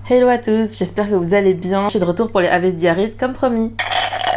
Hello à tous, j'espère que vous allez bien. Je suis de retour pour les Aves Diaries comme promis.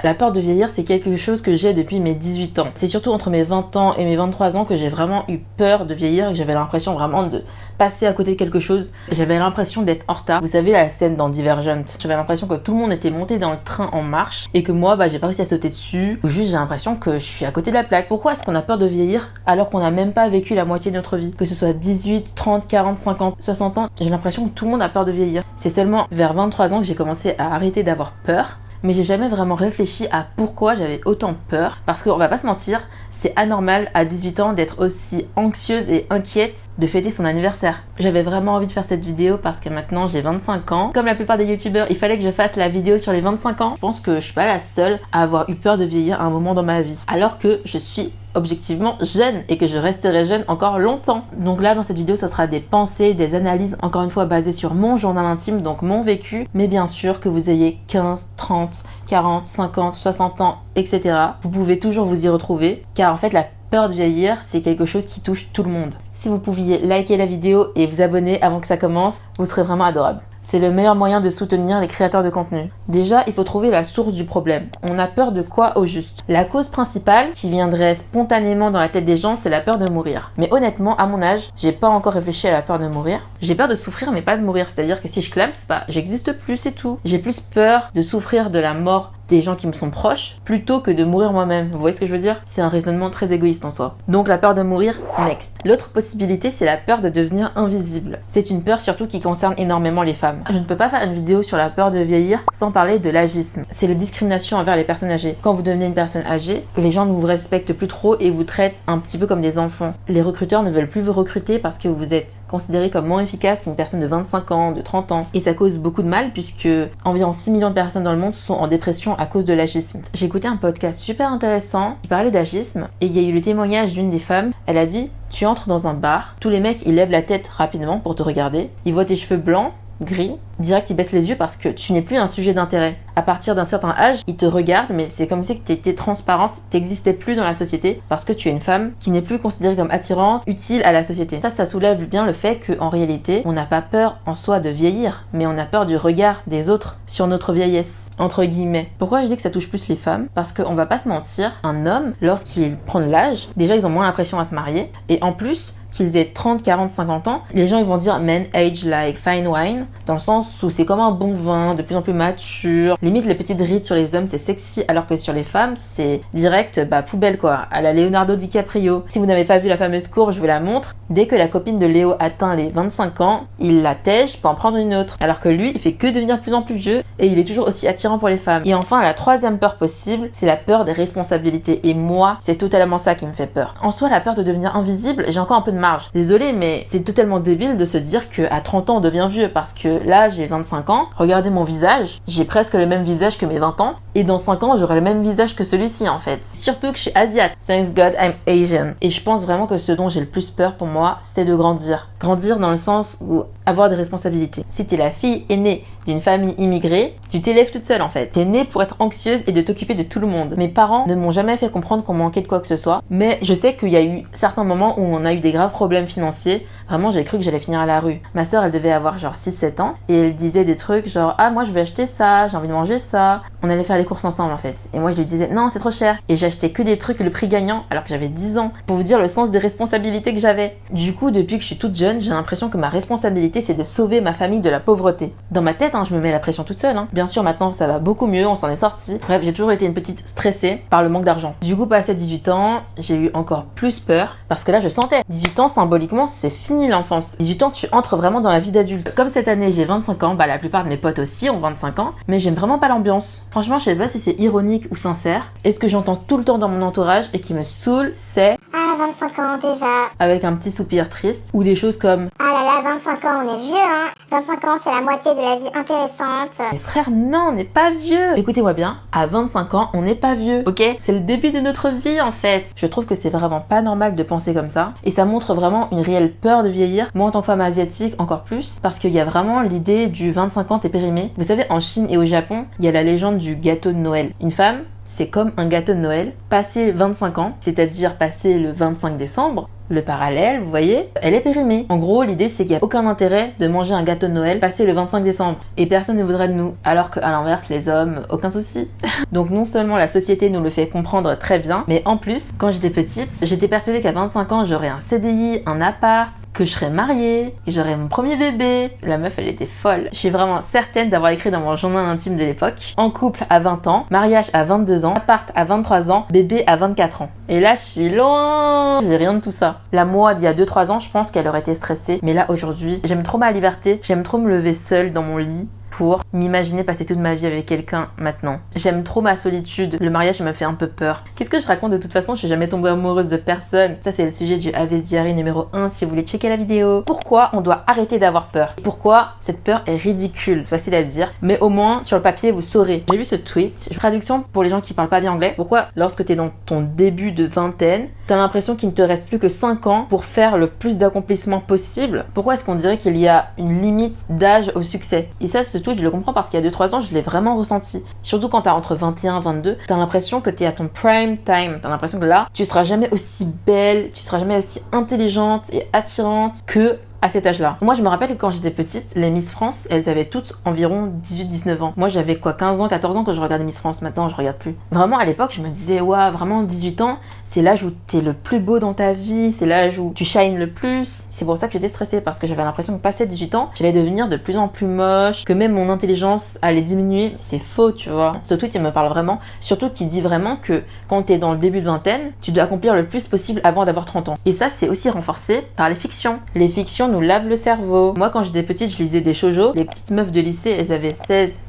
La peur de vieillir, c'est quelque chose que j'ai depuis mes 18 ans. C'est surtout entre mes 20 ans et mes 23 ans que j'ai vraiment eu peur de vieillir et que j'avais l'impression vraiment de passer à côté de quelque chose. J'avais l'impression d'être en retard. Vous savez la scène dans Divergent. J'avais l'impression que tout le monde était monté dans le train en marche et que moi, j'ai pas réussi à sauter dessus. Ou juste j'ai l'impression que je suis à côté de la plaque. Pourquoi est-ce qu'on a peur de vieillir alors qu'on n'a même pas vécu la moitié de notre vie? Que ce soit 18, 30, 40, 50, 60 ans, j'ai l'impression que tout le monde a peur de vieillir. C'est seulement vers 23 ans que j'ai commencé à arrêter d'avoir peur. Mais j'ai jamais vraiment réfléchi à pourquoi j'avais autant peur. Parce qu'on va pas se mentir, c'est anormal à 18 ans d'être aussi anxieuse et inquiète de fêter son anniversaire. J'avais vraiment envie de faire cette vidéo parce que maintenant j'ai 25 ans. Comme la plupart des youtubeurs, il fallait que je fasse la vidéo sur les 25 ans. Je pense que je suis pas la seule à avoir eu peur de vieillir à un moment dans ma vie. Alors que je suis objectivement jeune et que je resterai jeune encore longtemps. Donc là dans cette vidéo ça sera des pensées, des analyses encore une fois basées sur mon journal intime, donc mon vécu, mais bien sûr que vous ayez 15, 30, 40, 50, 60 ans, etc. Vous pouvez toujours vous y retrouver car en fait la peur de vieillir c'est quelque chose qui touche tout le monde. Si vous pouviez liker la vidéo et vous abonner avant que ça commence, vous serez vraiment adorable. C'est le meilleur moyen de soutenir les créateurs de contenu. Déjà, il faut trouver la source du problème. On a peur de quoi au juste? La cause principale qui viendrait spontanément dans la tête des gens, c'est la peur de mourir. Mais honnêtement, à mon âge, j'ai pas encore réfléchi à la peur de mourir. J'ai peur de souffrir mais pas de mourir. C'est-à-dire que si je clame, j'existe plus, c'est tout. J'ai plus peur de souffrir de la mort des gens qui me sont proches plutôt que de mourir moi-même. Vous voyez ce que je veux dire? C'est un raisonnement très égoïste en soi. Donc la peur de mourir, next. L'autre possibilité, c'est la peur de devenir invisible. C'est une peur surtout qui concerne énormément les femmes. Je ne peux pas faire une vidéo sur la peur de vieillir sans parler de l'agisme. C'est la discrimination envers les personnes âgées. Quand vous devenez une personne âgée, les gens ne vous respectent plus trop et vous traitent un petit peu comme des enfants. Les recruteurs ne veulent plus vous recruter parce que vous êtes considéré comme moins efficace qu'une personne de 25 ans, de 30 ans. Et ça cause beaucoup de mal puisque environ 6 millions de personnes dans le monde sont en dépression à cause de l'agisme. J'ai écouté un podcast super intéressant qui parlait d'agisme et il y a eu le témoignage d'une des femmes. Elle a dit: tu entres dans un bar, tous les mecs ils lèvent la tête rapidement pour te regarder, ils voient tes cheveux blancs, gris, direct ils baissent les yeux parce que tu n'es plus un sujet d'intérêt. À partir d'un certain âge, ils te regardent mais c'est comme si tu étais transparente, t'existais plus dans la société parce que tu es une femme qui n'est plus considérée comme attirante, utile à la société. Ça soulève bien le fait qu'en réalité, on n'a pas peur en soi de vieillir, mais on a peur du regard des autres sur notre vieillesse, entre guillemets. Pourquoi je dis que ça touche plus les femmes? Parce qu'on va pas se mentir, un homme, lorsqu'il prend de l'âge, déjà ils ont moins l'impression à se marier, et en plus, qu'ils aient 30, 40, 50 ans, les gens ils vont dire men age like fine wine, dans le sens où c'est comme un bon vin, de plus en plus mature. Limite les petites rides sur les hommes c'est sexy, alors que sur les femmes c'est direct poubelle quoi, à la Leonardo DiCaprio. Si vous n'avez pas vu la fameuse courbe, je vous la montre. Dès que la copine de Léo atteint les 25 ans, il la tège pour en prendre une autre. Alors que lui, il fait que devenir de plus en plus vieux et il est toujours aussi attirant pour les femmes. Et enfin, la troisième peur possible, c'est la peur des responsabilités. Et moi, c'est totalement ça qui me fait peur. En soi, la peur de devenir invisible, j'ai encore un peu de marge. Désolée, mais c'est totalement débile de se dire qu'à 30 ans, on devient vieux. Parce que là, j'ai 25 ans, regardez mon visage, j'ai presque le même visage que mes 20 ans. Et dans 5 ans, j'aurai le même visage que celui-ci en fait. Surtout que je suis asiate. Thanks God, I'm Asian. Et je pense vraiment que ce dont j'ai le plus peur pour moi, c'est de grandir. Grandir dans le sens où avoir des responsabilités. Si t'es la fille aînée d'une famille immigrée, tu t'élèves toute seule en fait. T'es née pour être anxieuse et de t'occuper de tout le monde. Mes parents ne m'ont jamais fait comprendre qu'on manquait de quoi que ce soit, mais je sais qu'il y a eu certains moments où on a eu des graves problèmes financiers. Vraiment, j'ai cru que j'allais finir à la rue. Ma sœur, elle devait avoir genre 6-7 ans et elle disait des trucs genre ah moi je vais acheter ça, j'ai envie de manger ça. On allait faire les courses ensemble en fait. Et moi je lui disais non, c'est trop cher. Et j'achetais que des trucs le prix gagnant alors que j'avais 10 ans. Pour vous dire le sens des responsabilités que j'avais. Du coup, depuis que je suis toute jeune, j'ai l'impression que ma responsabilité c'est de sauver ma famille de la pauvreté. Dans ma tête, je me mets la pression toute seule. Bien sûr, maintenant ça va beaucoup mieux, on s'en est sorti. Bref, j'ai toujours été une petite stressée par le manque d'argent. Du coup, passé 18 ans, j'ai eu encore plus peur parce que là, je sentais. 18 ans, symboliquement, c'est fini l'enfance. 18 ans, tu entres vraiment dans la vie d'adulte. Comme cette année, j'ai 25 ans, la plupart de mes potes aussi ont 25 ans, mais j'aime vraiment pas l'ambiance. Franchement, je sais pas si c'est ironique ou sincère. Et ce que j'entends tout le temps dans mon entourage et qui me saoule, c'est ah, 25 ans déjà. Avec un petit soupir triste ou des choses comme ah là là, 25 ans, on est vieux, hein. 25 ans, c'est la moitié de la vie intéressante. Mais frère, non, on n'est pas vieux. Écoutez-moi bien, à 25 ans, on n'est pas vieux, ok? C'est le début de notre vie en fait. Je trouve que c'est vraiment pas normal de penser comme ça. Et ça montre vraiment une réelle peur de vieillir. Moi, en tant que femme asiatique, encore plus. Parce qu'il y a vraiment l'idée du 25 ans, t'es périmé. Vous savez, en Chine et au Japon, il y a la légende du gâteau de Noël. Une femme, c'est comme un gâteau de Noël. Passé 25 ans, c'est-à-dire passé le 25 décembre, le parallèle, vous voyez, elle est périmée. En gros, l'idée c'est qu'il n'y a aucun intérêt de manger un gâteau de Noël passé le 25 décembre. Et personne ne voudrait de nous. Alors qu'à l'inverse, les hommes, aucun souci. Donc non seulement la société nous le fait comprendre très bien, mais en plus, quand j'étais petite, j'étais persuadée qu'à 25 ans, j'aurais un CDI, un appart, que je serais mariée, et j'aurais mon premier bébé. La meuf, elle était folle. Je suis vraiment certaine d'avoir écrit dans mon journal intime de l'époque, en couple à 20 ans, mariage à 22 ans, appart à 23 ans, bébé à 24 ans. Et là, je suis loin. J'ai rien de tout ça. La moi d'il y a 2-3 ans, je pense qu'elle aurait été stressée. Mais là, aujourd'hui, j'aime trop ma liberté. J'aime trop me lever seule dans mon lit pour m'imaginer passer toute ma vie avec quelqu'un maintenant. J'aime trop ma solitude. Le mariage me fait un peu peur. Qu'est-ce que je raconte de toute façon? Je suis jamais tombée amoureuse de personne. Ça, c'est le sujet du Aves Diary numéro 1 si vous voulez checker la vidéo. Pourquoi on doit arrêter d'avoir peur? Pourquoi cette peur est ridicule? C'est facile à dire, mais au moins sur le papier vous saurez. J'ai vu ce tweet, traduction pour les gens qui parlent pas bien anglais. Pourquoi lorsque t'es dans ton début de vingtaine, t'as l'impression qu'il ne te reste plus que 5 ans pour faire le plus d'accomplissements possible? Pourquoi est-ce qu'on dirait qu'il y a une limite d'âge au succès? Et ça, ce tweet, je le comprends parce qu'il y a 2-3 ans, je l'ai vraiment ressenti. Surtout quand t'as entre 21 et 22, t'as l'impression que t'es à ton prime time. T'as l'impression que là, tu seras jamais aussi belle, tu seras jamais aussi intelligente et attirante que à cet âge-là. Moi, je me rappelle que quand j'étais petite, les Miss France, elles avaient toutes environ 18-19 ans. Moi, j'avais 15 ans, 14 ans quand je regardais Miss France. Maintenant, je regarde plus. Vraiment, à l'époque, je me disais, ouais, vraiment, 18 ans, c'est l'âge où t'es le plus beau dans ta vie, c'est l'âge où tu shines le plus. C'est pour ça que j'étais stressée, parce que j'avais l'impression que passé 18 ans, j'allais devenir de plus en plus moche, que même mon intelligence allait diminuer. C'est faux, tu vois. Ce tweet, il me parle vraiment, surtout qu'il dit vraiment que quand t'es dans le début de vingtaine, tu dois accomplir le plus possible avant d'avoir 30 ans. Et ça, c'est aussi renforcé par les fictions. Les fictions nous lavent le cerveau. Moi, quand j'étais petite, je lisais des shoujo. Les petites meufs de lycée, elles avaient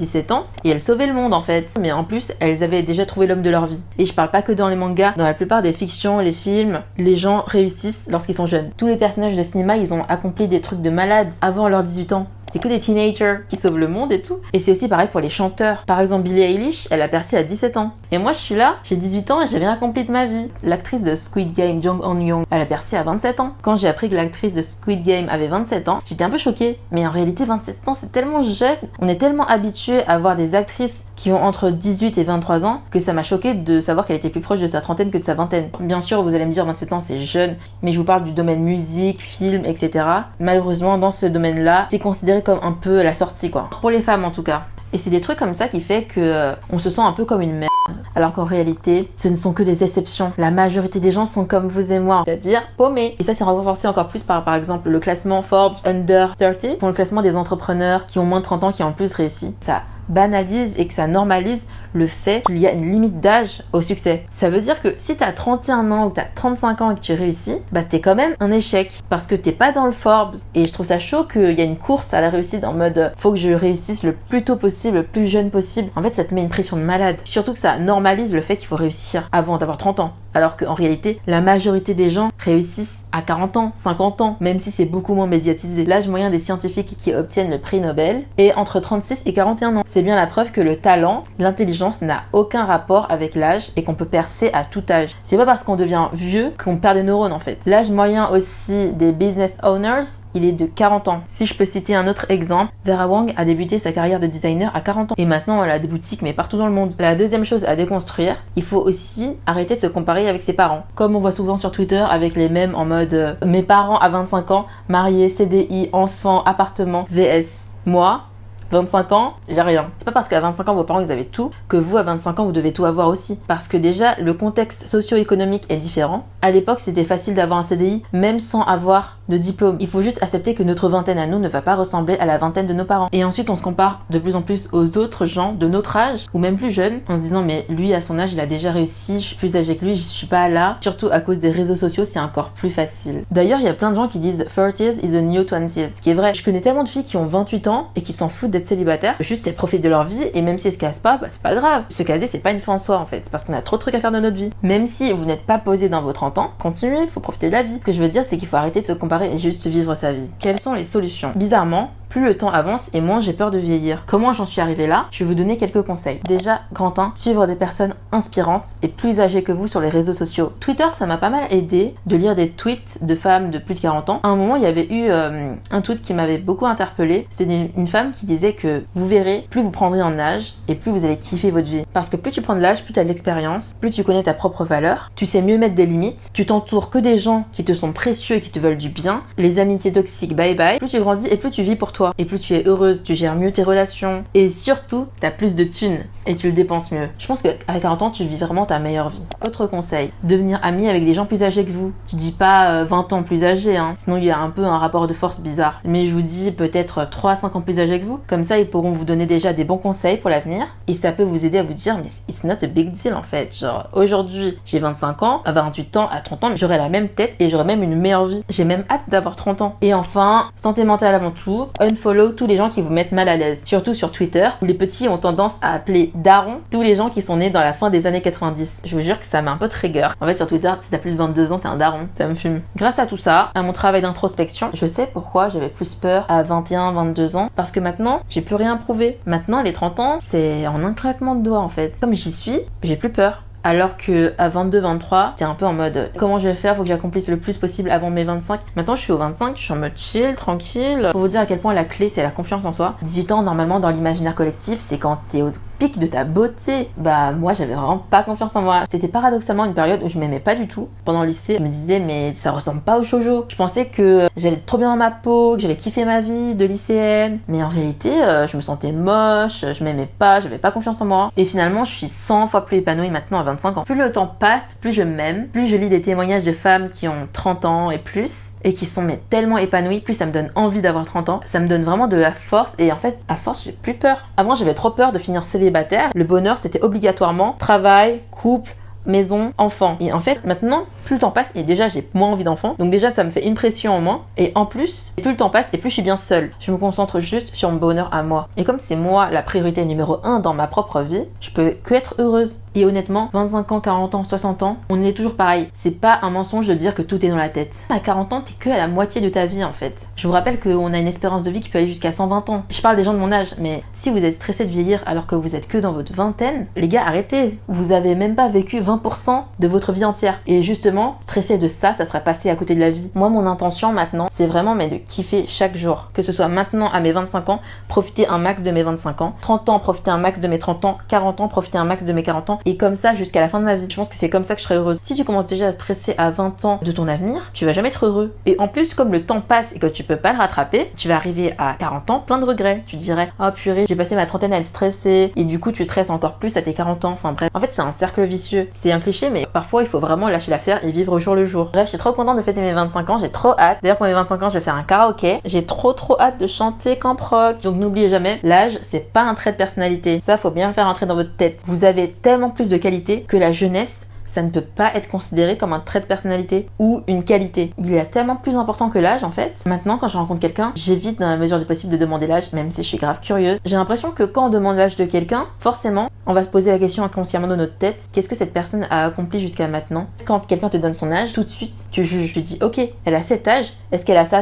16-17 ans et elles sauvaient le monde en fait. Mais en plus, elles avaient déjà trouvé l'homme de leur vie. Et je parle pas que dans les mangas. Dans la plupart des fictions, les films, les gens réussissent lorsqu'ils sont jeunes. Tous les personnages de cinéma, ils ont accompli des trucs de malades avant leurs 18 ans. C'est que des teenagers qui sauvent le monde et tout. Et c'est aussi pareil pour les chanteurs. Par exemple, Billie Eilish, elle a percé à 17 ans. Et moi, je suis là, j'ai 18 ans et j'ai rien accompli de ma vie. L'actrice de Squid Game, Jung Eun-young, elle a percé à 27 ans. Quand j'ai appris que l'actrice de Squid Game avait 27 ans, j'étais un peu choquée. Mais en réalité, 27 ans, c'est tellement jeune. On est tellement habitué à voir des actrices qui ont entre 18 et 23 ans que ça m'a choquée de savoir qu'elle était plus proche de sa trentaine que de sa vingtaine. Bien sûr, vous allez me dire 27 ans, c'est jeune. Mais je vous parle du domaine musique, film, etc. Malheureusement, dans ce domaine-là, c'est considéré comme un peu la sortie, quoi. Pour les femmes, en tout cas. Et c'est des trucs comme ça qui fait que on se sent un peu comme une merde. Alors qu'en réalité, ce ne sont que des exceptions. La majorité des gens sont comme vous et moi, c'est-à-dire paumés. Et ça, c'est renforcé encore plus par exemple, le classement Forbes Under 30, pour le classement des entrepreneurs qui ont moins de 30 ans, qui ont plus réussi. Ça banalise et que ça normalise le fait qu'il y a une limite d'âge au succès. Ça veut dire que si t'as 31 ans ou t'as 35 ans et que tu réussis, bah t'es quand même un échec parce que t'es pas dans le Forbes. Et je trouve ça chaud qu'il y a une course à la réussite en mode faut que je réussisse le plus tôt possible, le plus jeune possible. En fait, ça te met une pression de malade. Surtout que ça normalise le fait qu'il faut réussir avant d'avoir 30 ans. Alors qu'en réalité, la majorité des gens réussissent à 40 ans, 50 ans, même si c'est beaucoup moins médiatisé. L'âge moyen des scientifiques qui obtiennent le prix Nobel est entre 36 et 41 ans. C'est bien la preuve que le talent, l'intelligence n'a aucun rapport avec l'âge et qu'on peut percer à tout âge. C'est pas parce qu'on devient vieux qu'on perd des neurones en fait. L'âge moyen aussi des business owners, il est de 40 ans. Si je peux citer un autre exemple, Vera Wang a débuté sa carrière de designer à 40 ans et maintenant elle a des boutiques mais partout dans le monde. La deuxième chose à déconstruire, il faut aussi arrêter de se comparer avec ses parents. Comme on voit souvent sur Twitter avec les mèmes en mode mes parents à 25 ans, mariés, CDI, enfants, appartement, VS. Moi, 25 ans, j'ai rien. C'est pas parce qu'à 25 ans vos parents ils avaient tout que vous à 25 ans vous devez tout avoir aussi. Parce que déjà le contexte socio-économique est différent. À l'époque c'était facile d'avoir un CDI même sans avoir de diplôme. Il faut juste accepter que notre vingtaine à nous ne va pas ressembler à la vingtaine de nos parents. Et ensuite on se compare de plus en plus aux autres gens de notre âge ou même plus jeunes en se disant mais lui à son âge il a déjà réussi, je suis plus âgée que lui, je suis pas là. Surtout à cause des réseaux sociaux c'est encore plus facile. D'ailleurs il y a plein de gens qui disent 30s is the new 20s, ce qui est vrai. Je connais tellement de filles qui ont 28 ans et qui s'en foutent d'être célibataires, juste elles profitent de leur vie et même si elles se casent pas, bah c'est pas grave. Se caser c'est pas une fin en soi en fait, c'est parce qu'on a trop de trucs à faire de notre vie. Même si vous n'êtes pas posé dans vos 30 ans, continuez, faut profiter de la vie. Ce que je veux dire c'est qu'il faut arrêter de se comparer et juste vivre sa vie. Quelles sont les solutions? Bizarrement, Plus le temps avance et moins j'ai peur de vieillir. Comment j'en suis arrivée là? Je vais vous donner quelques conseils. Déjà, grand 1, suivre des personnes inspirantes et plus âgées que vous sur les réseaux sociaux. Twitter, ça m'a pas mal aidé de lire des tweets de femmes de plus de 40 ans. À un moment, il y avait eu un tweet qui m'avait beaucoup interpellée. C'était une femme qui disait que vous verrez, plus vous prendrez en âge et plus vous allez kiffer votre vie. Parce que plus tu prends de l'âge, plus tu as de l'expérience, plus tu connais ta propre valeur, tu sais mieux mettre des limites, tu t'entoures que des gens qui te sont précieux et qui te veulent du bien. Les amitiés toxiques, bye bye. Plus tu grandis et plus tu vis pour toi. Et plus tu es heureuse, tu gères mieux tes relations. Et surtout, tu as plus de thunes et tu le dépenses mieux. Je pense qu'à 40 ans, tu vis vraiment ta meilleure vie. Autre conseil, devenir ami avec des gens plus âgés que vous. Je dis pas 20 ans plus âgés, hein. Sinon il y a un peu un rapport de force bizarre. Mais je vous dis peut-être 3 à 5 ans plus âgés que vous. Comme ça, ils pourront vous donner déjà des bons conseils pour l'avenir. Et ça peut vous aider à vous dire, mais it's not a big deal en fait. Genre, aujourd'hui, j'ai 25 ans, à 28 ans, à 30 ans, j'aurai la même tête et j'aurai même une meilleure vie. J'ai même hâte d'avoir 30 ans. Et enfin, santé mentale avant tout, unfollow tous les gens qui vous mettent mal à l'aise. Surtout sur Twitter, où les petits ont tendance à appeler daron tous les gens qui sont nés dans la fin des années 90. Je vous jure que ça m'a un peu trigger. En fait, sur Twitter, si t'as plus de 22 ans, t'es un daron. Ça me fume. Grâce à tout ça, à mon travail d'introspection, je sais pourquoi j'avais plus peur à 21, 22 ans. Parce que maintenant, j'ai plus rien prouvé. Maintenant, les 30 ans, c'est en un claquement de doigts en fait. Comme j'y suis, j'ai plus peur. Alors que à 22, 23, t'es un peu en mode comment je vais faire, faut que j'accomplisse le plus possible avant mes 25. Maintenant je suis au 25, je suis en mode chill, tranquille. Pour vous dire à quel point la clé c'est la confiance en soi. 18 ans normalement dans l'imaginaire collectif, c'est quand t'es au pic de ta beauté. Bah moi j'avais vraiment pas confiance en moi. C'était paradoxalement une période où je m'aimais pas du tout. Pendant le lycée, je me disais mais ça ressemble pas au shoujo. Je pensais que j'allais être trop bien dans ma peau, que j'allais kiffer ma vie de lycéenne. Mais en réalité, je me sentais moche, je m'aimais pas, j'avais pas confiance en moi. Et finalement, je suis 100 fois plus épanouie maintenant à 25 ans. Plus le temps passe, plus je m'aime, plus je lis des témoignages de femmes qui ont 30 ans et plus et qui sont mais tellement épanouies, plus ça me donne envie d'avoir 30 ans. Ça me donne vraiment de la force et en fait, à force, j'ai plus peur. Avant, j'avais trop peur de finir célibataire. Le bonheur, c'était obligatoirement travail, couple, maison, enfant. Et en fait, maintenant, plus le temps passe, et déjà j'ai moins envie d'enfant, donc déjà ça me fait une pression en moins, et en plus, plus le temps passe, et plus je suis bien seule. Je me concentre juste sur mon bonheur à moi. Et comme c'est moi la priorité numéro 1 dans ma propre vie, je peux que être heureuse. Et honnêtement, 25 ans, 40 ans, 60 ans, on est toujours pareil. C'est pas un mensonge de dire que tout est dans la tête. À 40 ans, t'es que à la moitié de ta vie en fait. Je vous rappelle qu'on a une espérance de vie qui peut aller jusqu'à 120 ans. Je parle des gens de mon âge, mais si vous êtes stressé de vieillir alors que vous êtes que dans votre vingtaine, les gars, arrêtez. Vous avez même pas vécu 20% de votre vie entière. Et justement, stresser de ça serait passé à côté de la vie. Moi, mon intention maintenant, c'est vraiment de kiffer chaque jour. Que ce soit maintenant à mes 25 ans, profiter un max de mes 25 ans, 30 ans, profiter un max de mes 30 ans, 40 ans, profiter un max de mes 40 ans, et comme ça jusqu'à la fin de ma vie. Je pense que c'est comme ça que je serai heureuse. Si tu commences déjà à stresser à 20 ans de ton avenir, tu vas jamais être heureux. Et en plus, comme le temps passe et que tu peux pas le rattraper, tu vas arriver à 40 ans plein de regrets. Tu dirais, oh purée, j'ai passé ma trentaine à être stressée, et du coup tu stresses encore plus à tes 40 ans. Enfin bref, en fait c'est un cercle vicieux. C'est un cliché, mais parfois il faut vraiment lâcher l'affaire et vivre au jour le jour. Bref, je suis trop contente de fêter mes 25 ans, j'ai trop hâte. D'ailleurs pour mes 25 ans, je vais faire un karaoké. J'ai trop hâte de chanter camp rock. Donc n'oubliez jamais, l'âge, c'est pas un trait de personnalité. Ça, faut bien le faire entrer dans votre tête. Vous avez tellement plus de qualité que la jeunesse, ça ne peut pas être considéré comme un trait de personnalité ou une qualité. Il est tellement plus important que l'âge en fait. Maintenant, quand je rencontre quelqu'un, j'évite dans la mesure du possible de demander l'âge, même si je suis grave curieuse. J'ai l'impression que quand on demande l'âge de quelqu'un, forcément, on va se poser la question inconsciemment dans notre tête, qu'est-ce que cette personne a accompli jusqu'à maintenant? Quand quelqu'un te donne son âge, tout de suite, tu juges. Tu dis, ok, elle a cet âge, est-ce qu'elle a ça?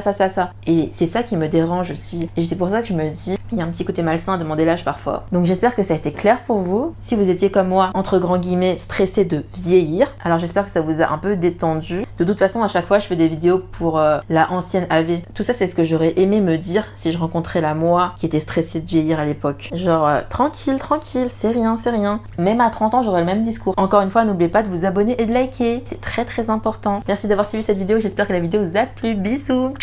Et c'est ça qui me dérange aussi. Et c'est pour ça que je me dis, il y a un petit côté malsain à demander l'âge parfois. Donc j'espère que ça a été clair pour vous. Si vous étiez comme moi, entre grands guillemets, stressé de vieillir, alors j'espère que ça vous a un peu détendu. De toute façon, à chaque fois, je fais des vidéos pour la ancienne AV. Tout ça, c'est ce que j'aurais aimé me dire si je rencontrais la moi qui était stressée de vieillir à l'époque. Genre, tranquille, c'est rien. Même à 30 ans, j'aurais le même discours. Encore une fois, n'oubliez pas de vous abonner et de liker. C'est très important. Merci d'avoir suivi cette vidéo. J'espère que la vidéo vous a plu. Bisous!